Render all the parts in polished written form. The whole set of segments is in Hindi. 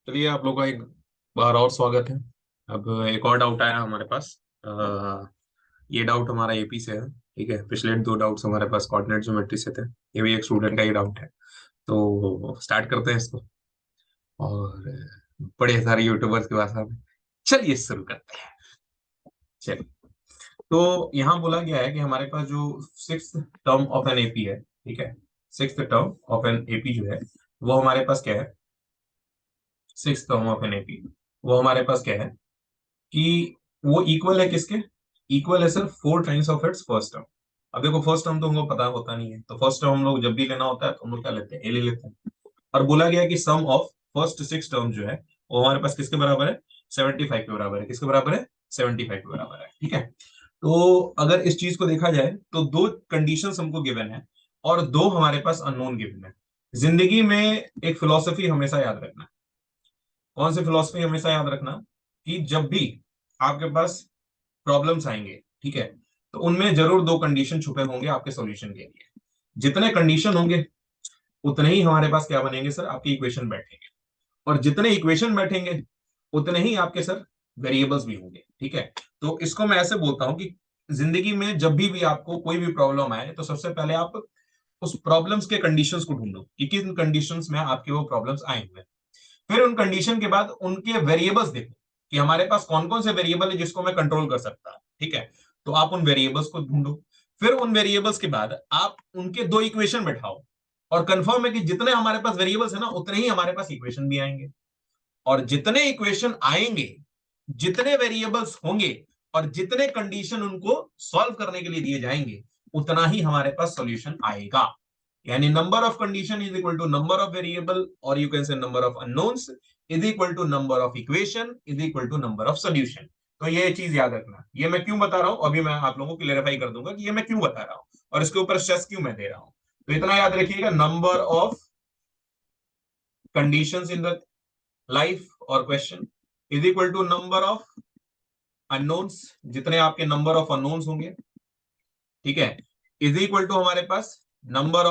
चलिए आप लोग का एक बार और स्वागत है। अब एक और डाउट आया हमारे पास। ये डाउट हमारा एपी से है। ठीक है, पिछले दो डाउट्स हमारे पास कोऑर्डिनेट ज्योमेट्री से थे। ये भी एक स्टूडेंट का ही डाउट है, तो स्टार्ट करते हैं इसको। और बड़े सारे यूट्यूबर्स की भाषा में चलिए शुरू करते हैं। चलिए, तो यहाँ बोला गया है कि हमारे पास जो six term of an AP है, ठीक है, six term of an AP जो है वो हमारे पास क्या है। Six term of an AP वो हमारे पास क्या है कि वो इक्वल है किसके। इक्वल है sir four times of its first term. अब देखो फर्स्ट टर्म तो हमको पता होता नहीं है, तो फर्स्ट टर्म हम लोग जब भी लेना होता है तो हम लोग क्या लेते हैं, ए ले लेते हैं। और बोला गया कि सम ऑफ फर्स्ट सिक्स टर्म जो है वो हमारे पास किसके बराबर है, 75 के बराबर है। किसके बराबर है, 75 के बराबर है। ठीक है, तो अगर इस चीज को देखा जाए तो दो कंडीशंस हमको गिवन है और दो हमारे पास अननोन गिवन है। जिंदगी में एक फिलॉसफी हमेशा याद रखना। कौन सी फिलॉसफी हमेशा याद रखना, कि जब भी आपके पास प्रॉब्लम्स आएंगे, ठीक है, तो उनमें जरूर दो कंडीशन छुपे होंगे आपके सॉल्यूशन के लिए। जितने कंडीशन होंगे उतने ही हमारे पास क्या बनेंगे सर, आपके इक्वेशन बैठेंगे। और जितने इक्वेशन बैठेंगे उतने ही आपके सर वेरिएबल्स भी होंगे। ठीक है, तो इसको मैं ऐसे बोलता हूं कि जिंदगी में जब भी आपको कोई भी प्रॉब्लम आए तो सबसे पहले आप उस प्रॉब्लम्स के कंडीशंस को ढूंढो कि किन कंडीशंस में आपके वो प्रॉब्लम्स आए हुए हैं। फिर उन कंडीशन के बाद उनके वेरिएबल्स देखो कि हमारे पास कौन कौन से वेरिएबल है जिसको मैं कंट्रोल कर सकता हूं। ठीक है, तो आप उन वेरिएबल्स को ढूंढो। फिर उन वेरिएबल्स के बाद आप उनके दो इक्वेशन बैठाओ और कंफर्म है कि जितने हमारे पास वेरिएबल्स है ना उतने ही हमारे पास इक्वेशन भी आएंगे। और जितने इक्वेशन आएंगे, जितने वेरिएबल्स होंगे और जितने कंडीशन उनको सॉल्व करने के लिए दिए जाएंगे उतना ही हमारे पास सॉल्यूशन आएगा। यानी number of condition is equal to number of variable और you can say number of unknowns is equal to number of equation is equal to number of solution. तो ये चीज याद रखना। ये मैं क्यों बता रहा हूं अभी मैं आप लोगों को क्लेरिफाई कर दूंगा कि ये मैं क्यों बता रहा हूं और इसके ऊपर स्ट्रेस क्यों मैं दे रहा हूं। तो इतना याद रखिएगा, number of conditions in the life और question is equal to number of unknowns, जितने आपके नंबर ऑफ अननोन्स होंगे, ठीक है, इज इक्वल टू हमारे पास नंबर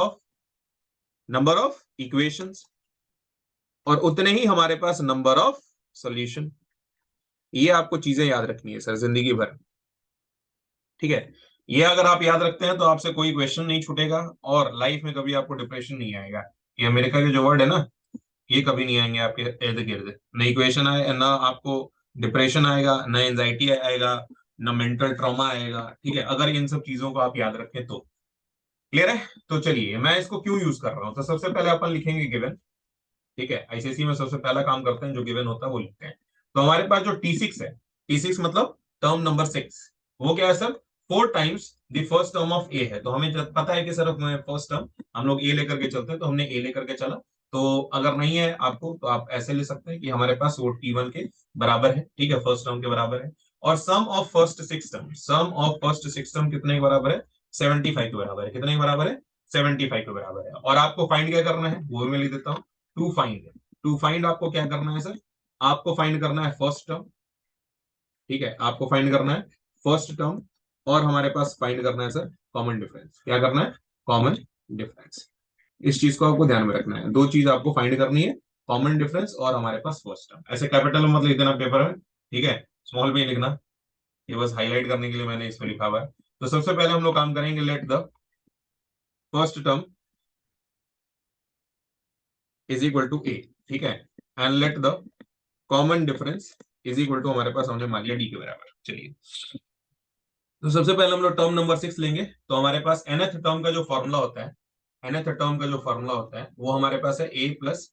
ऑफ इक्वेशंस और उतने ही हमारे पास नंबर ऑफ सॉल्यूशन। ये आपको चीजें याद रखनी है सर जिंदगी भर। ठीक है, ये अगर आप याद रखते हैं तो आपसे कोई क्वेश्चन नहीं छूटेगा और लाइफ में कभी आपको डिप्रेशन नहीं आएगा। ये अमेरिका के जो वर्ड है ना, ये कभी नहीं आएंगे आपके इर्द गिर्द। न इक्वेशन आए, ना आपको डिप्रेशन आएगा, न एंजाइटी आएगा, न मेंटल ट्रॉमा आएगा। ठीक है, अगर इन सब चीजों को आप याद रखें तो। क्लियर है, तो चलिए मैं इसको क्यों यूज कर रहा हूं। तो सबसे पहले अपन लिखेंगे गिवन। ठीक है, आईसीएसई में सबसे पहला काम करते हैं जो गिवन होता है वो लिखते हैं। तो हमारे पास जो T6 है, T6 मतलब टर्म नंबर 6, वो क्या है sir, four times the first term of a है। तो हमें जब पता है कि सर फर्स्ट टर्म हम लोग ए लेकर के चलते हैं तो हमने ए लेकर के चला। तो अगर नहीं है आपको तो आप ऐसे ले सकते हैं कि हमारे पास वो T1 के बराबर है। ठीक है, फर्स्ट टर्म के बराबर है। और sum of first six term, sum of first six term कितने के बराबर है, 75 के बराबर है। कितने के बराबर है, 75 के बराबर है। और आपको फाइंड क्या करना है वो भी मैं लिख देता हूँ, टू फाइंड। टू फाइंड आपको क्या करना है सर, आपको फाइंड करना है फर्स्ट टर्म। ठीक है, आपको फाइंड करना है फर्स्ट टर्म और हमारे पास फाइंड करना है सर कॉमन डिफरेंस। क्या करना है, कॉमन डिफरेंस। इस चीज को आपको ध्यान में रखना है, दो चीज आपको फाइंड करनी है, कॉमन डिफरेंस और हमारे पास फर्स्ट टर्म। ऐसे कैपिटल में मत लिख देना पेपर में, ठीक है, स्मॉल में ही लिखना। ये बस हाईलाइट करने के लिए मैंने इसमें लिखा हुआ है। तो सबसे पहले हम लोग काम करेंगे, let the first term is equal to a. ठीक है, and let the common difference is equal to हमारे पास हमने मान लिया डी के बराबर। चलिए, तो सबसे पहले हम लोग टर्म नंबर 6 लेंगे। तो हमारे पास nth टर्म का जो फॉर्मूला होता है, nth टर्म का जो फॉर्मूला होता है वो हमारे पास है a plus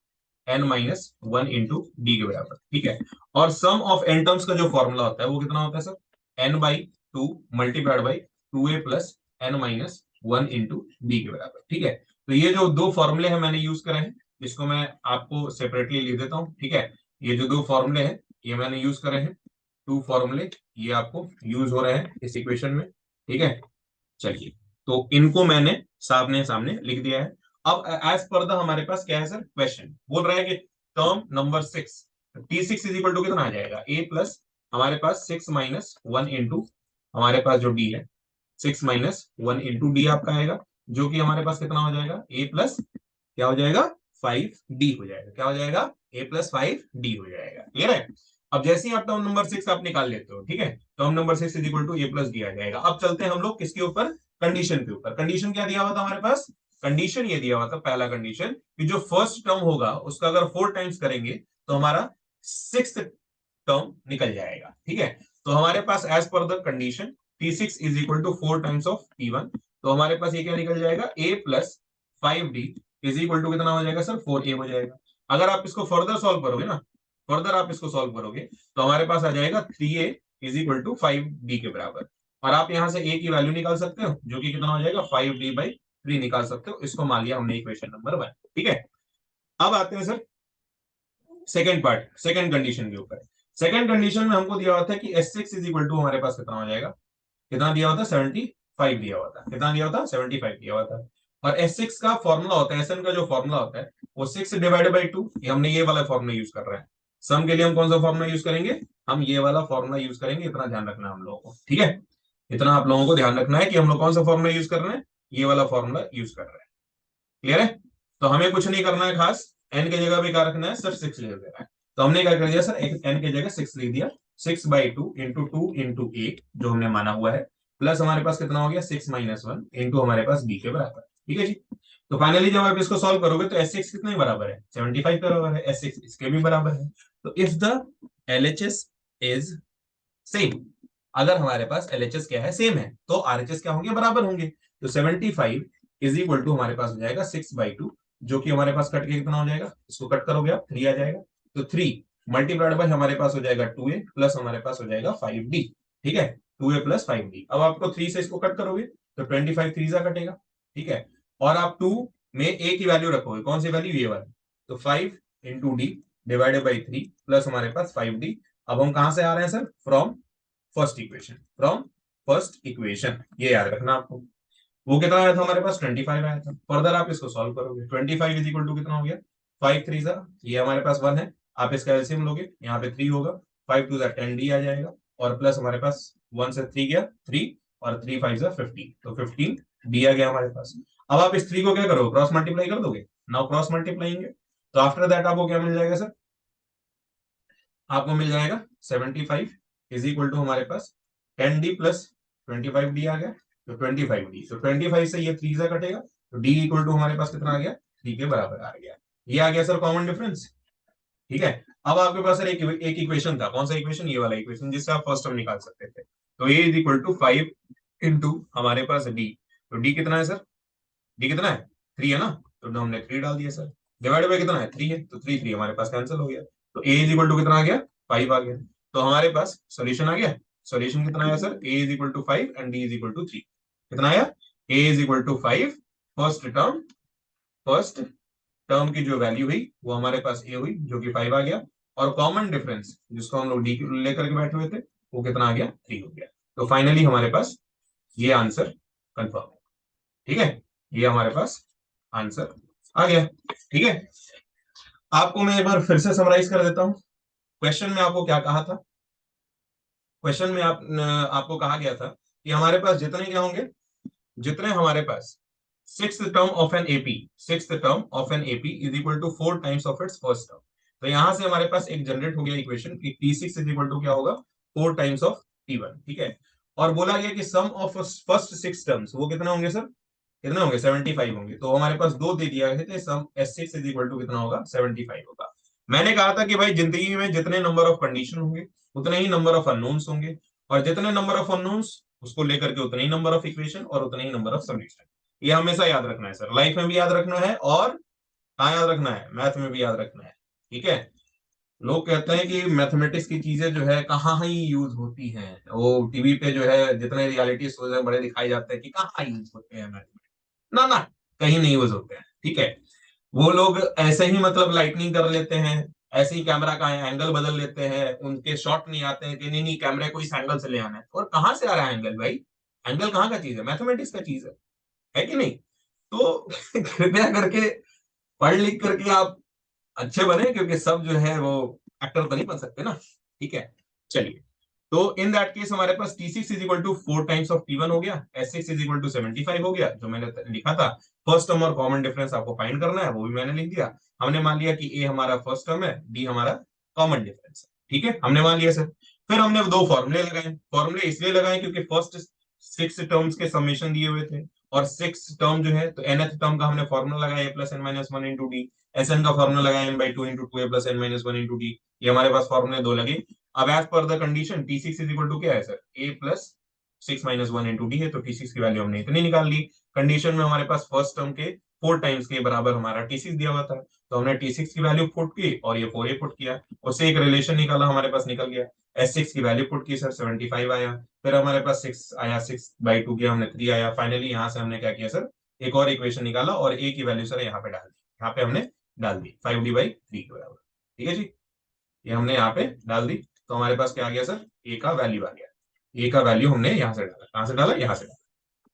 N minus one into D के बराबर। ठीक है, और सम ऑफ एन टर्म्स का जो फॉर्मूला होता है वो कितना होता है sir, N by two multiplied by two A plus N minus one into D के बराबर। ठीक है, तो ये जो दो फॉर्मूले हैं मैंने यूज करे हैं, इसको मैं आपको सेपरेटली लिख देता हूँ। ठीक है, ये जो दो फॉर्मूले हैं ये मैंने यूज करे हैं, टू फॉर्मूले ये आपको यूज हो रहे हैं इस इक्वेशन में। ठीक है, चलिए, तो इनको मैंने सामने सामने लिख दिया है। अब एज पर द हमारे पास क्या है सर, क्वेश्चन बोल रहा है कि term number 6 T6 is equal to कितना आ जाएगा, ए प्लस हमारे पास 6 माइनस वन इंटू हमारे पास जो डी है, 6 माइनस वन इंटू डी आपका आएगा, जो कि हमारे पास कितना हो जाएगा, ए प्लस क्या हो जाएगा 5d हो जाएगा। क्या हो जाएगा? a+5d हो जाएगा। क्लियर है? अब जैसे ही आप टर्म नंबर 6 आप निकाल लेते हो, ठीक है, term number 6 is equal to a+d आ जाएगा। अब चलते हैं हम लोग किसके ऊपर? कंडीशन के ऊपर। कंडीशन क्या दिया हुआ था हमारे पास? कंडीशन ये दिया हुआ था, पहला कंडीशन, कि जो फर्स्ट टर्म होगा उसका अगर 4 टाइम्स करेंगे तो हमारा 6th टर्म निकल जाएगा। ठीक है, तो हमारे पास as per the condition T6 is equal to 4 times of T1, तो हमारे पास ये क्या निकल जाएगा? a+5d इज इक्वल टू कितना हो जाएगा सर? 4a हो जाएगा। अगर आप इसको फर्दर सॉल्व करोगे ना, फर्दर आप इसको सॉल्व करोगे तो हमारे पास आ जाएगा 3a is equal to 5d के बराबर। और आप यहां से a की वैल्यू निकाल सकते हो, जो कि कितना हो जाएगा? 5d/3 निकाल सकते हो। इसको मान लिया हमने इक्वेशन नंबर 1। ठीक है, अब आते हैं sir second part, second condition के ऊपर। सेकंड कंडीशन में हमको दिया हुआ था कि S6 इज इक्वल टू हमारे पास कितना हो जाएगा? कितना दिया हुआ था? 75 दिया हुआ था। कितना दिया हुआ था? 75 दिया हुआ था। और S6 का फॉर्मूला होता है, SN का जो फॉर्मूला होता है वो 6/2, हमने ये वाला फॉर्मूला यूज कर रहे हैं। सम के लिए हम कौन सा फॉर्मूला यूज करेंगे? हम ये वाला फॉर्मूला यूज करेंगे। इतना ध्यान रखना है हम लोगों को। ठीक है, इतना आप लोगों को ध्यान रखना है कि हम लोग कौन सा फॉर्मूला यूज कर रहे हैं, ये वाला फॉर्मूला यूज कर रहे हैं। क्लियर है? तो हमें कुछ नहीं करना है खास, एन की जगह भी क्या रखना है सर? 6 ले देना है। तो हमने क्या कर दिया सर? एन की जगह 6 लिख दिया। 6/2 इंटू 2 इंटू 8 जो हमने माना हुआ है, प्लस हमारे पास कितना हो गया? 6-1 इंटू हमारे पास बी के बराबर। ठीक है जी। तो फाइनली जब आप इसको सॉल्व करोगे तो S6 कितने बराबर है? 75 के बराबर है। S6 इसके भी बराबर है। तो if the LHS is same, अगर हमारे पास LHS क्या है? सेम है, तो RHS क्या होंगे? बराबर होंगे। तो 75 इज इक्वल टू हमारे पास हो जाएगा 6/2, जो कि हमारे पास कट के कितना हो जाएगा? इसको कट करोगे आप 3 आ जाएगा। तो 3 मल्टीप्लाइड बाय हमारे पास हो जाएगा 2a प्लस हमारे पास हो जाएगा 5d। ठीक है, 2a प्लस 5d। अब आपको 3 से इसको कट करोगे तो 25 3 जा कटेगा। ठीक है, और आप 2 में a की वैल्यू रखोगे, कौन सी वैल्यू? ये वाली। तो 5 into D divided by 3 plus हमारे पास 5d। अब हम कहां से आ रहे हैं sir? From first equation, from first equation, ये याद रखना आपको। वो कितना आया था हमारे पास? 25 आया था। फर्दर आप इसको सॉल्व करोगे, 25 इज इक्वल टू कितना हो गया? 5 3 जा, ये हमारे पास 1 है, आप इसका एलसीएम लोगे, यहाँ पे 3 होगा, 5 2 जा 10d आ जाएगा, और प्लस हमारे पास 1 से 3 गया 3, और 3 5 जा 15, तो 15 डी आ गया हमारे पास। अब आप इस 3 को क्या करोगे? क्रॉस मल्टीप्लाई कर दोगे। नाउ क्रॉस मल्टीप्लाइंग, तो आफ्टर दैट आपको क्या मिल जाएगा सर? आपको मिल जाएगा 75 इज इक्वल टू हमारे पास 10d प्लस 25d आ गया, तो 25d। तो 25 से ये 3 से कटेगा, तो d इक्वल टू हमारे पास कितना आ गया? 3 के बराबर आ गया। ये आ गया सर कॉमन डिफरेंस। ठीक है, अब आपके पास सर एक इक्वेशन था। कौन सा इक्वेशन? ये वाला इक्वेशन, जिससे आप फर्स्ट टर्म निकाल सकते थे। तो ए इज इक्वल टू 5 इंटू हमारे पास डी। तो डी कितना है सर? डी कितना है? 3 है ना, तो हमने 3 डाल दिया सर। डिवाइड बाय कितना है? 3 है, तो 3 3 हमारे पास कैंसिल हो गया। तो ए इज इक्वल टू कितना आ गया? 5 आ गया। तो हमारे पास सोल्यूशन आ गया। सोल्यूशन कितना आया sir? A is equal to 5 and d is equal to 3। कितना आया? A is equal to 5, first term, first term की जो वैल्यू हुई वो हमारे पास ए हुई, जो कि 5 आ गया। और कॉमन डिफरेंस जिसको हम लोग डी लेकर के बैठे हुए थे, वो कितना आ गया? 3 हो गया। तो फाइनली हमारे पास ये आंसर कंफर्म है। ठीक है, ये हमारे पास आंसर आ गया। ठीक है, आपको मैं एक बार फिर से समराइज कर देता हूं। क्वेश्चन में आपको क्या कहा था? क्वेश्चन में आपको कहा गया था कि हमारे पास जितने क्या होंगे? जितने हमारे पास sixth term of an AP, sixth term of an AP is equal to 4 times of its first term. तो यहां से हमारे पास एक जनरेट हो गया इक्वेशन कि T6 इज इक्वल टू क्या होगा? 4 टाइम्स ऑफ T1। ठीक है, और बोला गया कि सम ऑफ फर्स्ट 6 टर्म्स वो कितने होंगे सर? कितने होंगे? 75 होंगे। तो हमारे पास दो दे दिया गया थे, सम S6 इज इक्वल टू कितना होगा? 75 होगा। मैंने कहा था कि भाई जिंदगी में जितने नंबर ऑफ कंडीशन होंगे उतने ही नंबर ऑफ अननोन्स होंगे, और जितने नंबर ऑफ अननोन्स उसको लेकर के उतने ही नंबर ऑफ इक्वेशन और उतने ही नंबर ऑफ सोल्यूशन। ये हमेशा याद रखना है सर, लाइफ में भी याद रखना है, और कहाँ याद रखना है? मैथ में भी याद रखना है। ठीक है, लोग कहते हैं कि मैथमेटिक्स की चीजें जो है कहाँ ही यूज होती हैं, वो टीवी पे जो है जितने रियलिटी शोज हैं बड़े दिखाई जाते हैं कि कहाँ यूज होते हैं मैथमेटिक्स। ना ना, कहीं नहीं यूज होते हैं। ठीक है, वो लोग ऐसे ही मतलब लाइटनिंग कर लेते हैं, ऐसे ही कैमरा का एंगल बदल लेते हैं, उनके शॉट नहीं आते हैं कि नहीं नहीं कैमरे को इस एंगल से ले आना है। और कहाँ से आ रहा है एंगल भाई? एंगल कहाँ का चीज है? मैथमेटिक्स का चीज है कि नहीं? तो कृपया करके पढ़ लिख करके आप अच्छे बने, क्योंकि सब जो है वो एक्टर तो नहीं बन सकते ना। ठीक है, चलिए तो इन दैट केस हमारे पास T6 is equal to 4 times of T1 हो गया, S6 इज इक्वल टू 75 हो गया, जो मैंने लिखा था। फर्स्ट टर्म और कॉमन डिफरेंस आपको फाइंड करना है, वो भी मैंने लिख दिया। हमने मान लिया कि A हमारा फर्स्ट टर्म है, D हमारा कॉमन डिफरेंस है। ठीक है, हमने मान लिया सर। फिर हमने दो फॉर्मूले लगाए। फॉर्मूले इसलिए लगाए क्योंकि फर्स्ट 6 टर्म्स के समेशन दिए हुए थे, और 6 टर्म जो है, तो nth टर्म का हमने फॉर्मूला लगाया A+n-1 इंटू डी। Sn का फॉर्मूला लगाया n/2 into 2 A+n-1 into D. ये हमारे पास फॉर्मूले दो लगे। अब as per the condition T6 is equal to क्या है सर, A+6-1 इंटू डी है, तो T6 की वैल्यू हमने इतनी निकाल ली। कंडीशन में हमारे पास फर्स्ट टर्म के 4 टाइम्स के बराबर हमारा T6 दिया हुआ था, तो हमने T6 की वैल्यू पुट की और ये 4A पुट किया, उससे एक रिलेशन निकाला, हमारे पास निकल गया। S6 की वैल्यू पुट की सर, 75 आया। फिर हमारे पास 6 आया, 6/2 किया हमने, 3 आया। फाइनली यहाँ से हमने क्या किया सर, एक और इक्वेशन निकाला और A की वैल्यू सर यहाँ पे डाल दी। यहाँ पे हमने डाल दी 5D/3 के बराबर। ठीक है जी, ये हमने यहाँ पे डाल दी। तो हमारे पास क्या आ गया सर, ए का वैल्यू आ गया। ए का वैल्यू हमने यहाँ से डाला, कहाँ से डाला, यहाँ से डाला।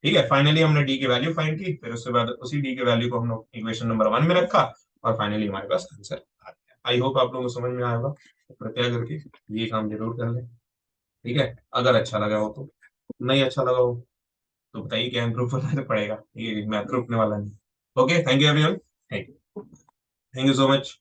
ठीक है, फाइनली हमने डी की वैल्यू फाइंड की, फिर उसके बाद उसी डी की वैल्यू को हम लोग इक्वेशन नंबर 1 में रखा, और फाइनली हमारे पास आंसर आ गया। आई होप आप लोगों को समझ में आया होगा। तो कृपया करके ये काम जरूर कर लें। ठीक है, अगर अच्छा लगा हो तो, नहीं अच्छा लगा हो तो बताइए, क्या इम्प्रूव करना पड़ेगा, ये मैं इम्प्रूव करने वाला नहीं। Okay, thank you everyone, thank you, thank you so much.